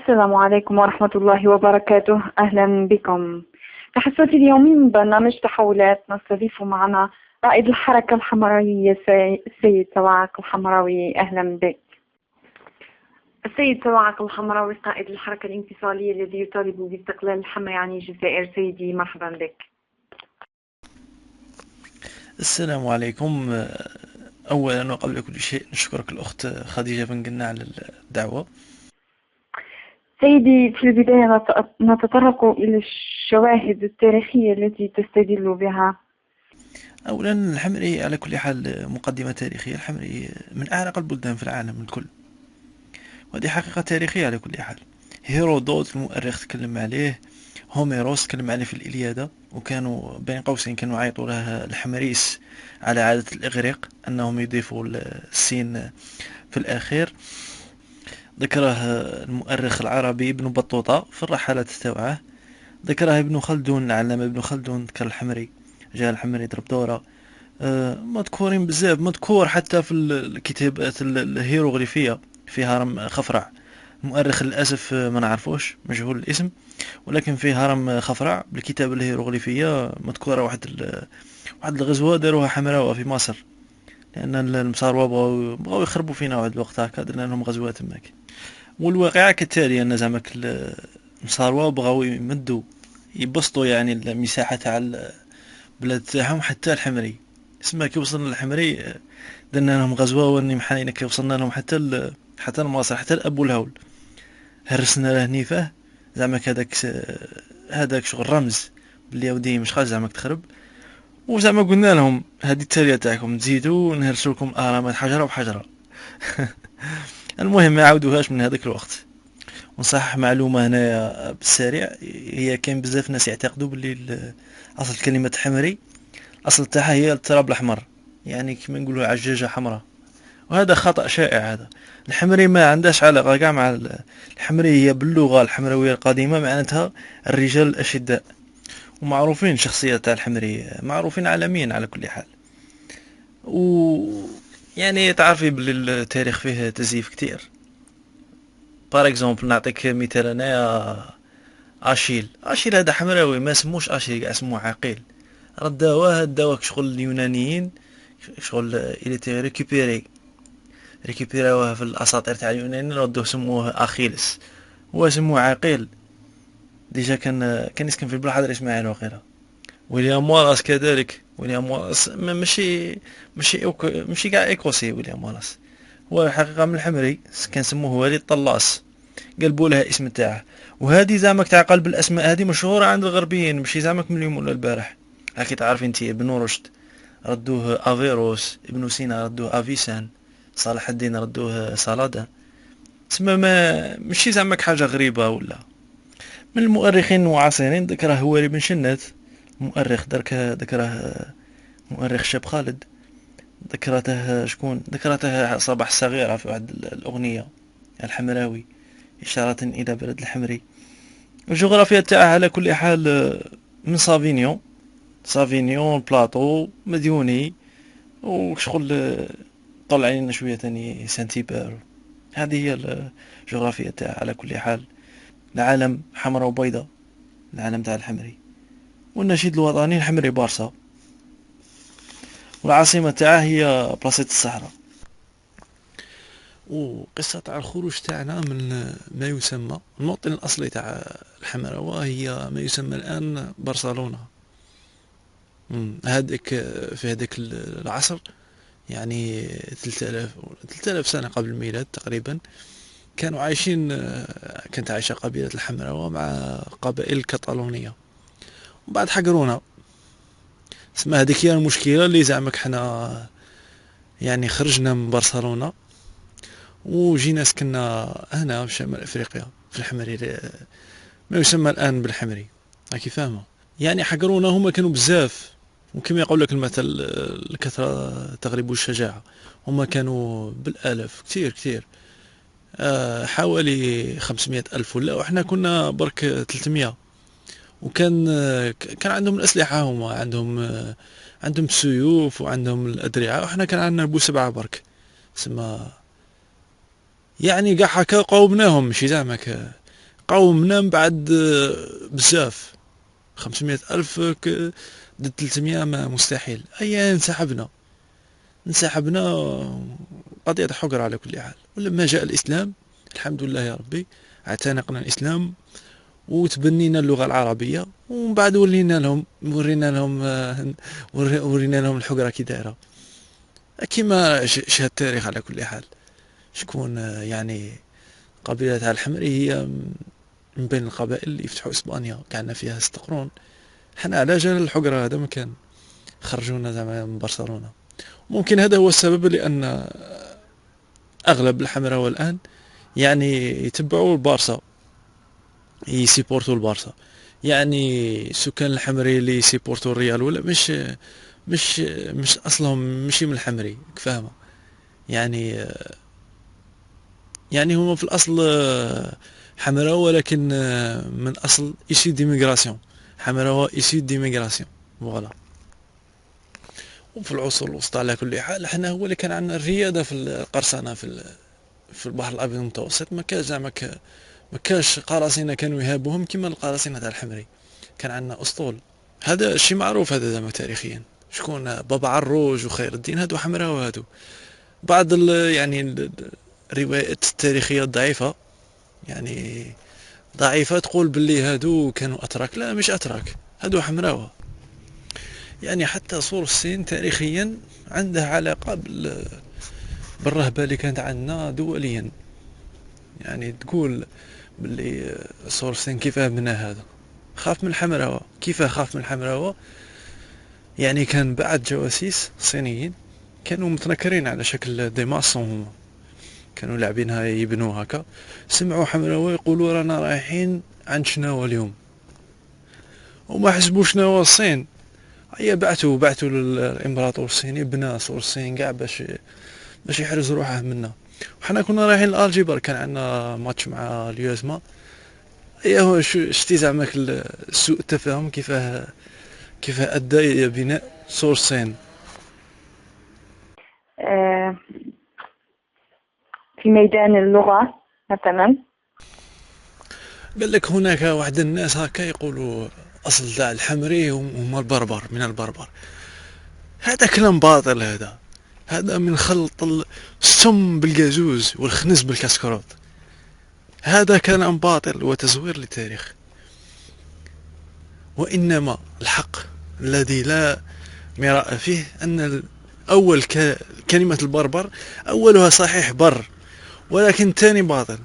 السلام عليكم ورحمة الله وبركاته. أهلا بكم. تحدثت اليوم من برنامج تحولات، نستضيف معنا قائد الحركة الحمراوية السيد سواعق الحمراوي. أهلا بك. السيد سواعق الحمراوي قائد الحركة الانفصالية الذي يطالب باستقلال الحماة عن الجزائر. سيدي مرحبا بك. السلام عليكم. أولا وقبل كل شيء نشكرك الأخت خديجة بن قنا على الدعوة. سيدي، في البداية نتطرق إلى الشواهد التاريخية التي تستدل بها. أولا الحمري على كل حال مقدمة تاريخية. الحمري من أعرق البلدان في العالم الكل، وهذه حقيقة تاريخية على كل حال. هيرودوت المؤرخ تكلم عليه، هوميروس تكلم عليه في الإلياذة، وكانوا بين قوسين كانوا يعيطوا لها الحمريس على عادة الإغريق أنهم يضيفوا السين في الأخير. ذكره المؤرخ العربي ابن بطوطة في الرحلات تاوعه. ذكرها ابن خلدون، العلامة ابن خلدون ذكر الحمري، جاء الحمري ضرب دورة. مذكورين بزاف، مذكور حتى في الكتابات الهيروغليفية في هرم خفرع. المؤرخ للأسف ما نعرفوش، مجهول الاسم، ولكن في هرم خفرع بالكتابة الهيروغليفية مذكورة واحد الغزوة داروها حمراوة في مصر، لأن المصاروة بغاو يخربوا فينا واحد الوقت هكا، درنا لهم غزوات تماك. والواقعة كالتالي أن زعما المصاروة بغاو يمدوا يبسطوا يعني المساحة تاع البلاد تاعهم حتى الحمري. اسمها كي وصلنا للحمري درنا لهم غزوة وني محاينة، كي وصلنا لهم حتى لمصر، حتى لأبو الهول هرسنا له نيفاه. زعما هذاك شغل رمز بلي يا ودي مش خاص زعما تخرب. وزعما قلنا لهم هذه التالية تاعكم تزيدوا نهرسوا لكم اهرامات حجره بحجره. المهم ما عاودوهاش من هذاك الوقت. ونصحح معلومه هنايا بالسريع، هي كاين بزاف ناس يعتقدوا باللي اصل كلمه حمري اصل تاعها هي التراب الاحمر، يعني كما نقولوا عجاجه حمراء، وهذا خطأ شائع. هذا الحمري ما عندهاش علاقة كاع مع الحمري هي باللغة الحمراوية القديمة معناتها الرجال الأشداء، ومعروفين شخصيات تاع الحمري، معروفين عالميا على كل حال. و يعني تعرفي بلي التاريخ فيه تزييف كتير. بار اكزومبل نعطيك مثال انايا، اشيل هذا حمراوي ما سموش اشيل، كاع سموه عقيل. داوك شغل اليونانيين، شغل الى تي ريكيبيراوه في الاساطير تاع اليونانيين، ردوه سموه اخيلس. هو سموه عقيل ديجا، كان يسكن في البلاد الاسماعيل وغيرها. ويليام والاس كذلك. ويليام والاس ماشي كاع ايكوسي. ويليام والاس هو الحقيقة من الحمري، كان سموه وليد طلاس، قلبوا لها اسم تاعه. وهذه زعما تاع قلب الاسماء هذه مشهورة عند الغربيين، ماشي زعما من اليوم ولا البارح. هاكي تعرفي انتي ابن رشد ردوه افيروس، ابن سينا ردوه افيسان، صالح الدين ردوه صلادة. تسمى ما ماشي زعما حاجة غريبة ولا. من المؤرخين المعاصرين ذكره هواري بن شنات، مؤرخ ذكره مؤرخ شاب خالد. ذكرته شكون؟ ذكرته صباح الصغيرة في واحد الأغنية الحمراوي، إشارة إلى بلد الحمري. الجغرافيا تاعها على كل حال من سافينيون بلاطو مديوني، وشغل طلع علينا شوية تاني سانتيبار. هذه هي الجغرافيا تاعها على كل حال. العالم حمراء وبيضاء، العالم تاع الحمري. والنشيد الوطني الحمري بارسا، والعاصمة تاعها هي بلاصة الصحراء. وقصة تاع الخروج تاعنا من ما يسمى الموطن الأصلي تاع الحمراء هي ما يسمى الآن برشلونة. هذاك في هذاك العصر يعني 3000 سنة قبل الميلاد تقريبا، كانوا عايشين، كانت عايشة قبيلة الحمراء مع قبائل الكتالونية، وبعد حقرونا. اسمها هذيك هي المشكلة اللي زعمك حنا يعني خرجنا من برشلونة وجينا سكننا هنا في شمال افريقيا في الحمري، ما يسمى الان بالحمري. راكي فاهمه؟ يعني حقرونا، هما كانوا بزاف، وكما يقول لك المثل الكثرة تغلب الشجاعة. هما كانوا بالالاف، كتير كتير، حوالي 500 ألف ولا، وإحنا كنا برك 300. وكان كان عندهم الأسلحة، هما عندهم سيوف وعندهم الأدرعة، وإحنا كان عندنا بو 7 برك. سما يعني قاع هكا قاومناهم، ماشي زعما قاومنا من بعد بزاف 500,000 ضد 300 ما مستحيل. أيا انسحبنا قضية حقر على كل حال. ولما جاء الإسلام الحمد لله يا ربي اعتنقنا الإسلام وتبنينا اللغة العربية، ومن بعد ورينا لهم الحقرة كي دايرة كما شاهد التاريخ على كل حال. شكون يعني قبيلة تاع الحمري هي من بين القبائل اللي يفتحوا اسبانيا، قعدنا فيها 6 قرون. حنا على جال الحقرة هذا مكان خرجونا زعما من برشلونة. ممكن هذا هو السبب لأن أغلب الحمراء الآن يعني يتبعوا البارسا، يسيبورتوا البارسا. يعني سكان الحمري اللي يسيبورتوا الريال ولا مش أصلهم مشي من الحمري فاهمة. يعني هما في الأصل حمراء، ولكن من أصل إيشي ديميغراسيون، حمراء إيشي ديميغراسيون فوالا. وفي العصور الوسطى على كل حال احنا هو اللي كان عندنا الرياده في القرصنه في البحر الابيض المتوسط. ما كاش زعما ما كاش قراصنه كانوا يهابوهم كما القراصنه تاع الحمري. كان عندنا اسطول، هذا الشيء معروف هذا زعما تاريخيا. شكون بابا عروج وخير الدين هادو حمراء، وهادو بعض يعني الروايات التاريخيه الضعيفه يعني ضعيفه تقول باللي هادو كانوا اتراك. لا مش اتراك، هادو حمراء. يعني حتى صور الصين تاريخيا عندها علاقة بالرهبة اللي كانت عندنا دوليا. يعني تقول باللي صور الصين كيفاه بنى هذا، خاف من الحمراوة. كيفاه خاف من الحمراوة؟ يعني كان بعد جواسيس صينيين كانوا متنكرين على شكل دي ماسون، هما كانوا لاعبينها يبنوا هكا، سمعوا حمراوة يقولوا رانا رايحين عند شناوة اليوم، وما حسبوا شناوة الصين. هيا بعثوا للامبراطور الصيني بنى سور الصين كاع باش يحرز روحه منا. وحنا كنا رايحين لالجبر، كان عندنا ماتش مع اليوزما. هيا هو شتي زعما سوء التفاهم كيفاه ادى بناء سور الصين. في ميدان اللغة مثلا قال لك هناك واحد الناس هكا يقولوا اصل تاع الحمري هما البربر، من البربر. هذا كلام باطل. هذا من خلط السم بالجازوز والخنز بالكسكروت. هذا كلام باطل وتزوير للتاريخ. وإنما الحق الذي لا مراء فيه أن أول كلمة البربر أولها صحيح بر، ولكن تاني باطل.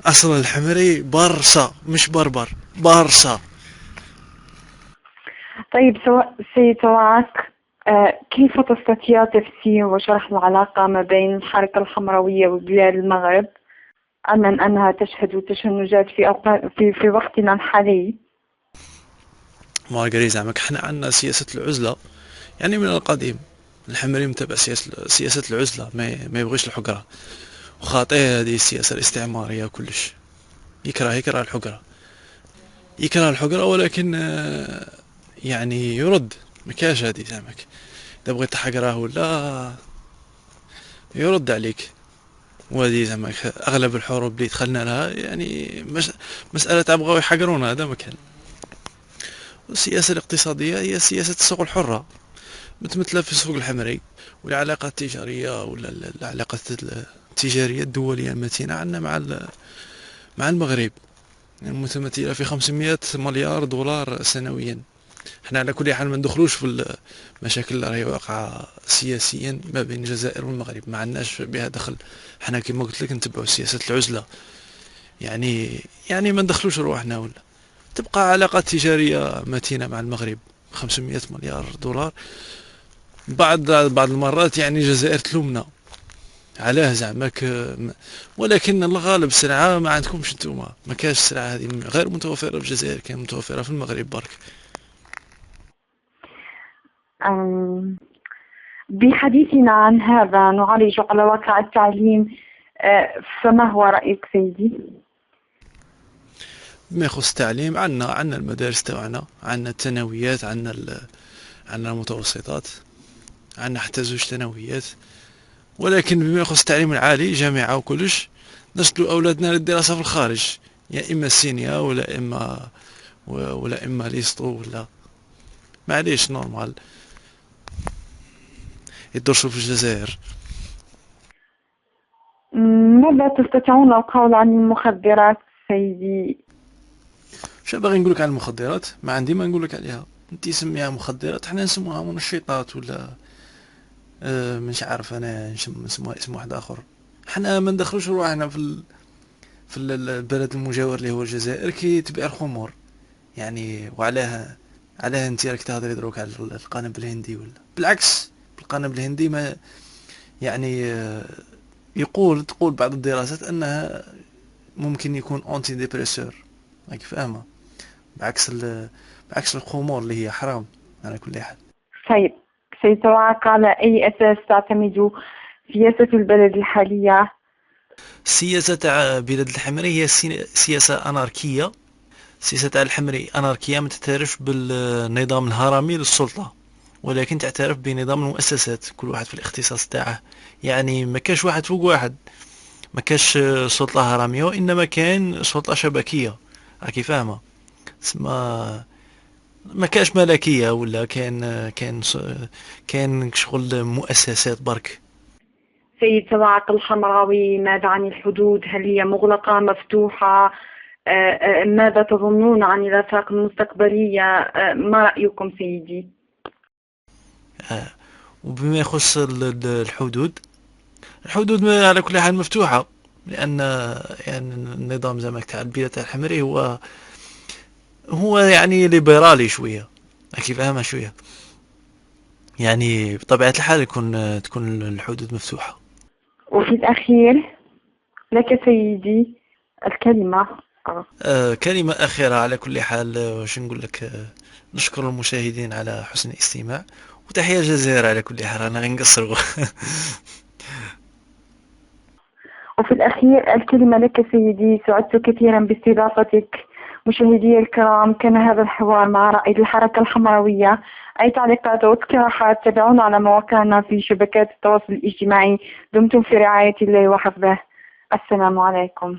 أصل الحمري برصة مش بربر، برصة. طيب سيد سواك، كيف تستطيع تفسير وشرح العلاقة ما بين الحركة الحمراوية وبلاد المغرب، علما أنها تشهد تشنجات في وقتنا الحالي؟ مارغري زعما حنا عندنا سياسة العزلة يعني من القديم. الحمري متبع سياسة العزلة، ما يبغيش الحقرة، وخاطئ هذه السياسة الاستعمارية كلش. يكره الحقرة، ولكن يعني يرد. ما كاش هذه زعمك اذا بغيت تحقره ولا يرد عليك. وهذه زعما اغلب الحروب اللي دخلنا لها يعني مسألة تبغوا يحقرونا، هذا مكان. والسياسة الاقتصادية هي سياسة السوق الحرة متمثلة في السوق الحمري، والعلاقات التجارية ولا العلاقات التجارية الدولية المتينة عندنا مع المغرب متمثلة في 500 مليار دولار سنويا. احنا على كل حال ما ندخلوش في المشاكل اللي راهي واقعة سياسيا ما بين الجزائر والمغرب، ما عندناش بها دخل. احنا كما قلت لك نتبعوا سياسة العزلة، يعني ما ندخلوش روحنا، ولا تبقى علاقات تجارية متينة مع المغرب 500 مليار دولار. بعض المرات يعني الجزائر تلومنا علاه زعماك، ولكن الغالب السلعة ما عندكمش نتوما. ما كاش السلعة هذه غير متوفرة في الجزائر، كان متوفرة في المغرب برك. بحديثنا عن هذا نعالج على واقع التعليم، فما هو رأيك سيدي؟ بما يخص التعليم عندنا المدارس تاعنا، عندنا الثانويات، عندنا المتوسطات، عندنا حتى 2 ثانويات. ولكن بما يخص التعليم العالي جامعة وكلش نرسلوا أولادنا للدراسة في الخارج. يا إما السينيا ولا إما ليستو ولا معليش نورمال يدرسوا في الجزائر. ماذا تستطيعون القول عن المخدرات سيدي؟ مش باغي نقولك على المخدرات، ما عندي ما نقولك عليها. انت سميها مخدرات، حنا نسموها منشطات ولا مش عارف انا نسموها اسم واحد اخر. حنا ما ندخلوش رواحنا البلد المجاور اللي هو الجزائر كي تبيع الخمور يعني. علاه انت راك تهضري دروك على القانب الهندي؟ ولا بالعكس، القانب الهندي ما يعني تقول بعض الدراسات انها ممكن يكون اونتي ديبريسور، راك فاهمه؟ بعكس بعكس الخمور اللي هي حرام على كل حال. طيب سيتوعك على أي أساس تعتمد سياسة البلد الحالية؟ السياسة تاع بلاد الحمري هي سياسة أناركية. السياسة تاع الحمري أناركية، ما تعترفش بالنظام الهرمي للسلطة، ولكن تعترف بنظام المؤسسات، كل واحد في الاختصاص تاعه. يعني ما كاش واحد فوق واحد، ما كاش سلطة هرمية، وإنما كان سلطة شبكية، راكي فاهمة؟ تسمى ما كاش ملكية، ولا كان شغل مؤسسات برك. سيد صباعك الحمراوي، ماذا عن الحدود؟ هل هي مغلقة مفتوحة؟ ماذا تظنون عن الآفاق المستقبلية؟ ما رأيكم سيدي؟ وبما يخص الحدود على كل حال مفتوحة، لأن يعني النظام زعما تاع البلاد تاع الحمري هو يعني ليبرالي شوية، كيف فاهمة شوية، يعني بطبيعة الحال تكون الحدود مفتوحة. وفي الأخير لك سيدي الكلمة. كلمة أخيرة على كل حال، واش نقول لك، نشكر المشاهدين على حسن الاستماع، وتحية الجزائر على كل حال. أنا غنقصر وفي الأخير الكلمة لك سيدي، سعدت كثيرا باستضافتك. مشاهدي الكرام، كان هذا الحوار مع رائد الحركة الحمراوية. أي تعليقات أو اقتراحات تابعونا على مواقعنا في شبكات التواصل الاجتماعي. دمتم في رعاية الله وحفظه. السلام عليكم.